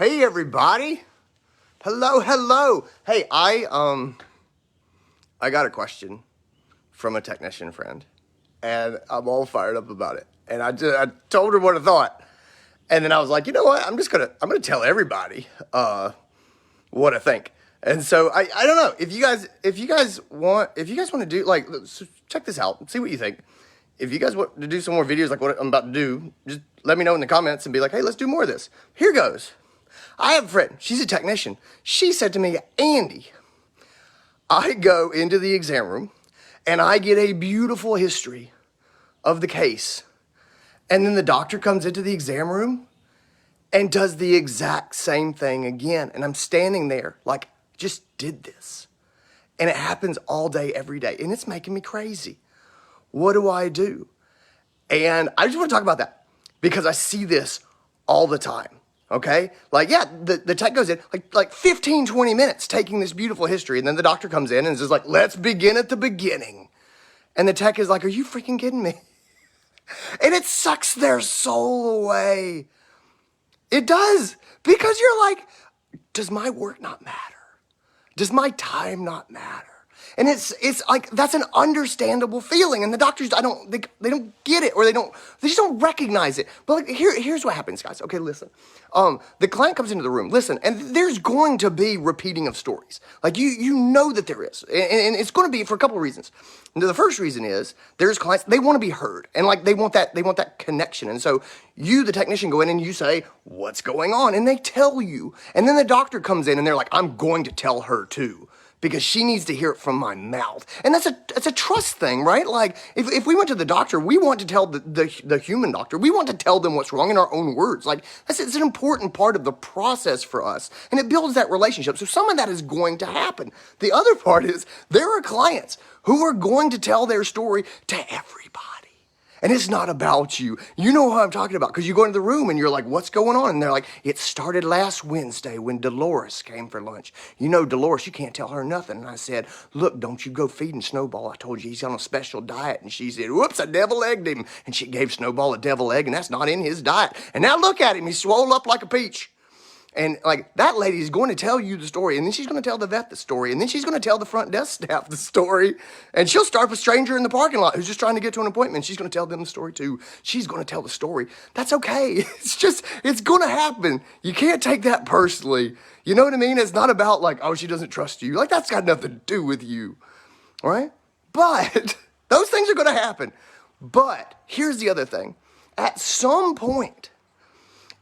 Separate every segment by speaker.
Speaker 1: Hey everybody. Hello. Hey, I got a question from a technician friend, and I'm all fired up about it. And I told her what I thought, and then I was like, you know what? I'm gonna tell everybody what I think. And so I don't know if you guys want to do like check this out, see what you think. If you guys want to do some more videos like what I'm about to do, just let me know in the comments and be like, hey, let's do more of this. Here goes. I have a friend. She's a technician. She said to me, Andy, I go into the exam room and I get a beautiful history of the case. And then the doctor comes into the exam room and does the exact same thing again. And I'm standing there like, just did this. And it happens all day, every day. And it's making me crazy. What do I do? And I just want to talk about that because I see this all the time. Okay? Like, yeah, the tech goes in like 15, 20 minutes taking this beautiful history. And then the doctor comes in and is just like, let's begin at the beginning. And the tech is like, are you freaking kidding me? And it sucks their soul away. It does. Because you're like, does my work not matter? Does my time not matter? And it's like, that's an understandable feeling. And the doctors, they don't get it, or they just don't recognize it. But like, here's what happens, guys. Okay, listen. The client comes into the room, listen, and there's going to be repeating of stories. Like you know that there is. And it's going to be for a couple of reasons. And the first reason is there's clients, they want to be heard. And like, they want that connection. And so you, the technician, go in and you say, what's going on? And they tell you. And then the doctor comes in and they're like, I'm going to tell her too, because she needs to hear it from my mouth. And that's a trust thing, right? Like, if we went to the doctor, we want to tell the human doctor, we want to tell them what's wrong in our own words. Like, it's an important part of the process for us, and it builds that relationship. So some of that is going to happen. The other part is there are clients who are going to tell their story to everybody. And it's not about you. You know what I'm talking about, because you go into the room and you're like, what's going on? And they're like, it started last Wednesday when Dolores came for lunch. You know, Dolores, you can't tell her nothing. And I said, look, don't you go feeding Snowball. I told you he's on a special diet. And she said, whoops, I devil egged him. And she gave Snowball a devil egg, and that's not in his diet. And now look at him. He's swole up like a peach. And like, that lady is going to tell you the story, and then she's going to tell the vet the story, and then she's going to tell the front desk staff the story, and she'll start with a stranger in the parking lot who's just trying to get to an appointment. She's going to tell them the story too. She's going to tell the story. That's okay. It's going to happen. You can't take that personally. You know what I mean? It's not about like, oh, she doesn't trust you. Like, that's got nothing to do with you. All right? But those things are going to happen. But here's the other thing. At some point,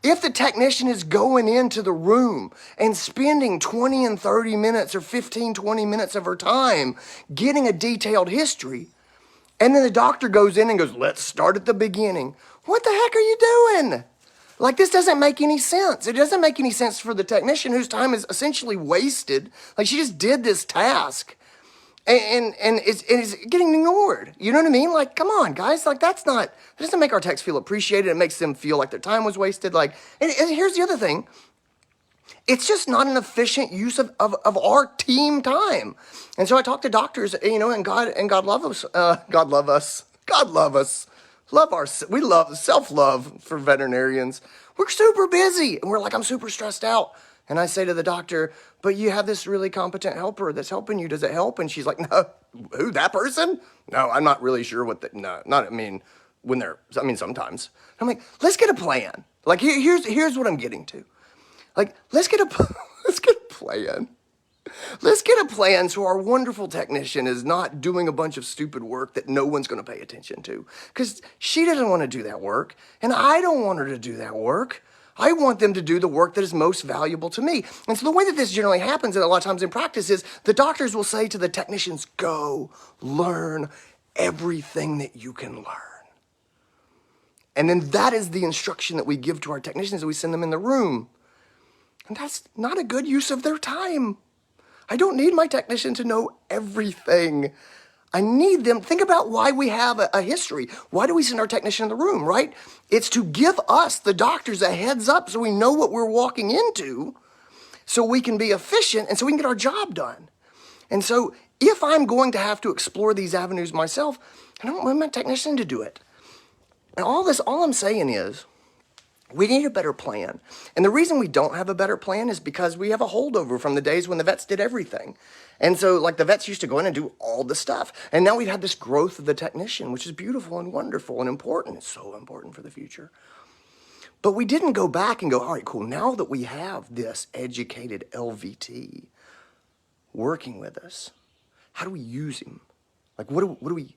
Speaker 1: if the technician is going into the room and spending 20 and 30 minutes or 15, 20 minutes of her time getting a detailed history, and then the doctor goes in and goes, let's start at the beginning. What the heck are you doing? Like, this doesn't make any sense. It doesn't make any sense for the technician whose time is essentially wasted. Like, she just did this task. And it's getting ignored. You know what I mean? Like, come on, guys. Like, that doesn't make our techs feel appreciated. It makes them feel like their time was wasted. Like, and here's the other thing. It's just not an efficient use of our team time. And so I talk to doctors, you know, and God love us. God love us. God love us. We love self-love for veterinarians. We're super busy. And we're like, I'm super stressed out. And I say to the doctor, but you have this really competent helper that's helping you. Does it help? And she's like, no, who, that person? No, I'm not really sure sometimes. I'm like, let's get a plan. Like, here's what I'm getting to. Like, let's get a plan. Let's get a plan so our wonderful technician is not doing a bunch of stupid work that no one's going to pay attention to. Because she doesn't want to do that work, and I don't want her to do that work. I want them to do the work that is most valuable to me. And so the way that this generally happens, and a lot of times in practice, is the doctors will say to the technicians, go learn everything that you can learn. And then that is the instruction that we give to our technicians as we send them in the room. And that's not a good use of their time. I don't need my technician to know everything. I need them. Think about why we have a history. Why do we send our technician in the room, right? It's to give us, the doctors, a heads up so we know what we're walking into, so we can be efficient and so we can get our job done. And so if I'm going to have to explore these avenues myself, I don't want my technician to do it. And all I'm saying is, We need a better plan. And the reason we don't have a better plan is because we have a holdover from the days when the vets did everything. And so, like, the vets used to go in and do all the stuff. And now we've had this growth of the technician, which is beautiful and wonderful and important. It's so important for the future. But we didn't go back and go, all right, cool, now that we have this educated LVT working with us, how do we use him? Like, what do we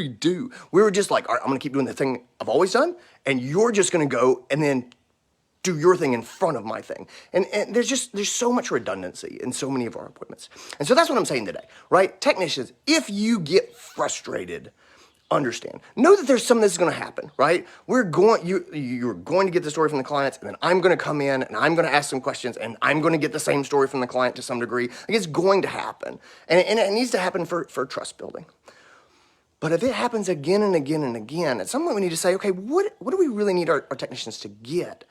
Speaker 1: do? We were just like, all right, I'm gonna keep doing the thing I've always done, and you're just gonna go and then do your thing in front of my thing. And there's so much redundancy in so many of our appointments. And so that's what I'm saying today, right? Technicians, if you get frustrated, understand. Know that there's something that's gonna happen, right? You're going to get the story from the clients, and then I'm gonna come in and I'm gonna ask some questions, and I'm gonna get the same story from the client to some degree. Like, it's going to happen. And it needs to happen for trust building. But if it happens again and again and again, at some point we need to say, okay, what do we really need our technicians to get?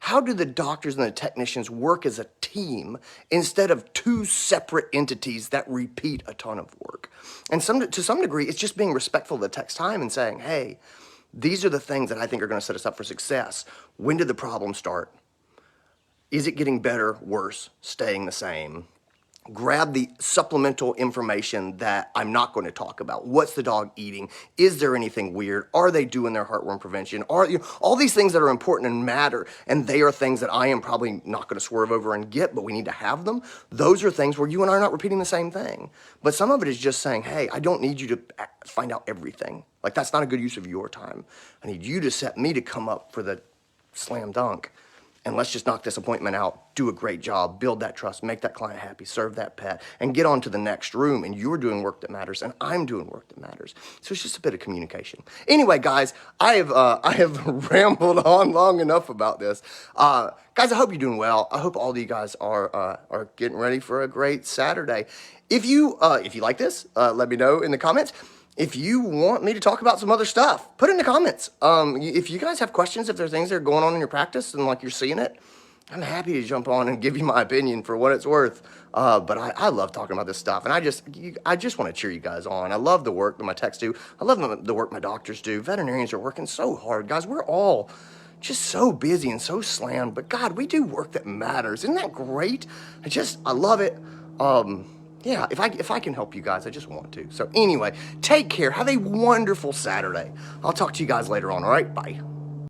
Speaker 1: How do the doctors and the technicians work as a team instead of two separate entities that repeat a ton of work? And to some degree, it's just being respectful of the tech's time and saying, hey, these are the things that I think are going to set us up for success. When did the problem start? Is it getting better, worse, staying the same? Grab the supplemental information that I'm not going to talk about. What's the dog eating? Is there anything weird? Are they doing their heartworm prevention? All these things that are important and matter, and they are things that I am probably not going to swerve over and get, but we need to have them. Those are things where you and I are not repeating the same thing. But some of it is just saying, hey, I don't need you to find out everything. Like, that's not a good use of your time. I need you to set me to come up for the slam dunk. And let's just knock this appointment out, do a great job, build that trust, make that client happy, serve that pet, and get on to the next room. And you're doing work that matters, and I'm doing work that matters. So it's just a bit of communication. Anyway, guys, I have rambled on long enough about this. Guys, I hope you're doing well. I hope all of you guys are getting ready for a great Saturday. If you like this, let me know in the comments. If you want me to talk about some other stuff, put it in the comments. If you guys have questions, if there are things that are going on in your practice and like you're seeing it, I'm happy to jump on and give you my opinion for what it's worth. But I love talking about this stuff, and I just want to cheer you guys on. I love the work that my techs do. I love the work my doctors do. Veterinarians are working so hard, guys. We're all just so busy and so slammed, but God, we do work that matters. Isn't that great? I love it. Yeah, if I can help you guys, I just want to. So anyway, take care. Have a wonderful Saturday. I'll talk to you guys later on, all right? Bye.